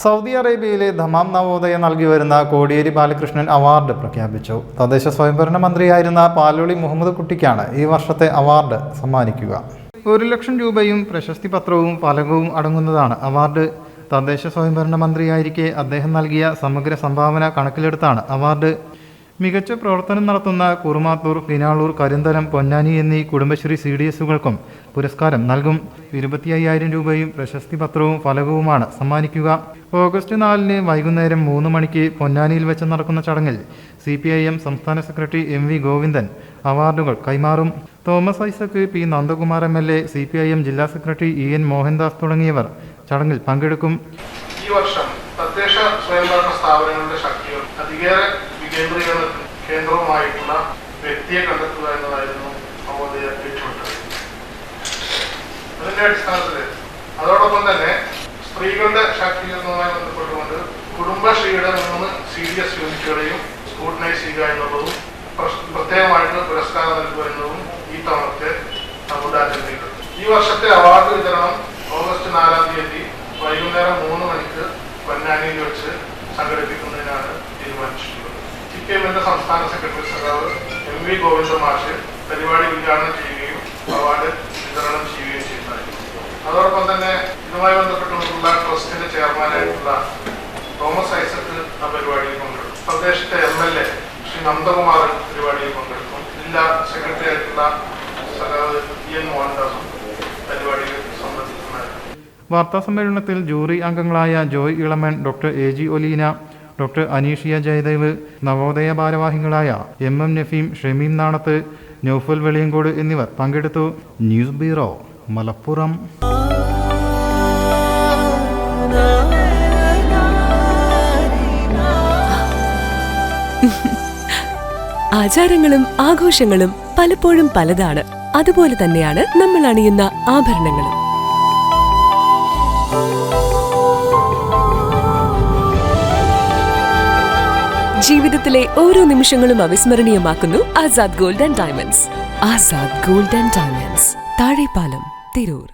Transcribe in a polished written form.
Saudi അറേബ്യയിലെ Dammam Navodaya നൽകി വരുന്ന കോടിയേരി ബാലകൃഷ്ണൻ അവാർഡ് പ്രഖ്യാപിച്ചു. തദ്ദേശ സ്വയംഭരണ മന്ത്രിയായിരുന്ന പാലോളി മുഹമ്മദ് കുട്ടിക്കാണ് ഈ വർഷത്തെ അവാർഡ് സമ്മാനിക്കുക. 1 ലക്ഷം രൂപയും പ്രശസ്തി പത്രവും ഫലകവും അടങ്ങുന്നതാണ് അവാർഡ്. തദ്ദേശ സ്വയംഭരണ മന്ത്രിയായിരിക്കെ അദ്ദേഹം നൽകിയ സമഗ്ര സംഭാവന കണക്കിലെടുത്താണ് അവാർഡ്. മികച്ച പ്രവർത്തനം നടത്തുന്ന കുറുമാത്തൂർ, കിനാളൂർ, കരിന്തലം, പൊന്നാനി എന്നീ കുടുംബശ്രീ CDSകൾക്കും പുരസ്കാരം നൽകും. 25,000 രൂപയും പ്രശസ്തി പത്രവും ഫലകവുമാണ് സമ്മാനിക്കുക. ഓഗസ്റ്റ് 4 വൈകുന്നേരം 3 മണിക്ക് പൊന്നാനിയിൽ വെച്ച് നടക്കുന്ന ചടങ്ങിൽ CPIM സംസ്ഥാന സെക്രട്ടറി MV ഗോവിന്ദൻ അവാർഡുകൾ കൈമാറും. Thomas Isaac, P Nandakumar MLA, CPIM ജില്ലാ സെക്രട്ടറി EN മോഹൻദാസ് തുടങ്ങിയവർ ചടങ്ങിൽ പങ്കെടുക്കും. ഈ വർഷം തദ്ദേശ സ്വയംഭരണ സ്ഥാപനങ്ങളുടെ ശക്തികൾ അധികേറെ വികേന്ദ്രീകരണത്തിന് കേന്ദ്രവുമായിട്ടുള്ള വ്യക്തിയെ കണ്ടെത്തുക എന്നതായിരുന്നു നവോദയ ലക്ഷ്യമിട്ടത്. അതിന്റെ അടിസ്ഥാനത്തിൽ അതോടൊപ്പം തന്നെ സ്ത്രീകളുടെ ശാക്തീകരണവുമായി ബന്ധപ്പെട്ടുകൊണ്ട് കുടുംബശ്രീയുടെ 3 CDS യൂണിറ്റുകളെയും സ്ക്രൂട്ടനൈസ് ചെയ്യുക എന്നുള്ളതും പ്രത്യേകമായിട്ട് പുരസ്കാരം നൽകുക എന്നതും ഈ തവണത്തെ നമ്മുടെ അജണ്ടയിലുണ്ട്. ഈ വർഷത്തെ അവാർഡ് വിതരണം ഓഗസ്റ്റ് 4 വൈകുന്നേരം 3 മണിക്ക് പൊന്നാനിയിൽ വെച്ച് സംഘടിപ്പിക്കുന്നതിനാണ് തീരുമാനിച്ചിട്ടുള്ളത്. CPIMന്റെ സംസ്ഥാന സെക്രട്ടറി സഖാവ് MV ഗോവിന്ദൻ മാഷ് പരിപാടി ഉദ്ഘാടനം ചെയ്യുകയും അവാർഡ് വിതരണം ചെയ്യുകയും ചെയ്യുന്നതായിരിക്കും. അതോടൊപ്പം തന്നെ ഇതുമായി ബന്ധപ്പെട്ടുള്ള ട്രസ്റ്റിന്റെ ചെയർമാനായിട്ടുള്ള തോമസ് ഐസക് ആ പരിപാടിയിൽ പങ്കെടുക്കും. പ്രദേശത്തെ MLA ശ്രീ നന്ദകുമാർ പരിപാടിയിൽ പങ്കെടുക്കും. ജില്ലാ സെക്രട്ടറി ആയിട്ടുള്ള സഖാവ് EN മോഹൻദാസും പരിപാടിയിൽ സംബന്ധിക്കുന്നതായിരിക്കും. വാർത്താ സമ്മേളനത്തിൽ ജൂറി അംഗങ്ങളായ Joy Ilaman, doctor AG Oleena, doctor Aneeshia Jayadev, Navodaya ഭാരവാഹികളായ MM നഫീം, ഷമീം നാണത്ത്, നൗഫൽ വെളിയങ്കോട് എന്നിവർ പങ്കെടുത്തു. News bureau, Malappuram. ആചാരങ്ങളും ആഘോഷങ്ങളും പലപ്പോഴും പലതാണ്. അതുപോലെ തന്നെയാണ് നമ്മൾ അണിയുന്ന ആഭരണങ്ങളും. ജീവിതത്തിലെ ഓരോ നിമിഷങ്ങളും അവിസ്മരണീയമാക്കുന്നു Azad gold and diamonds. Azad gold and diamonds, Thazhepalam, Tirur.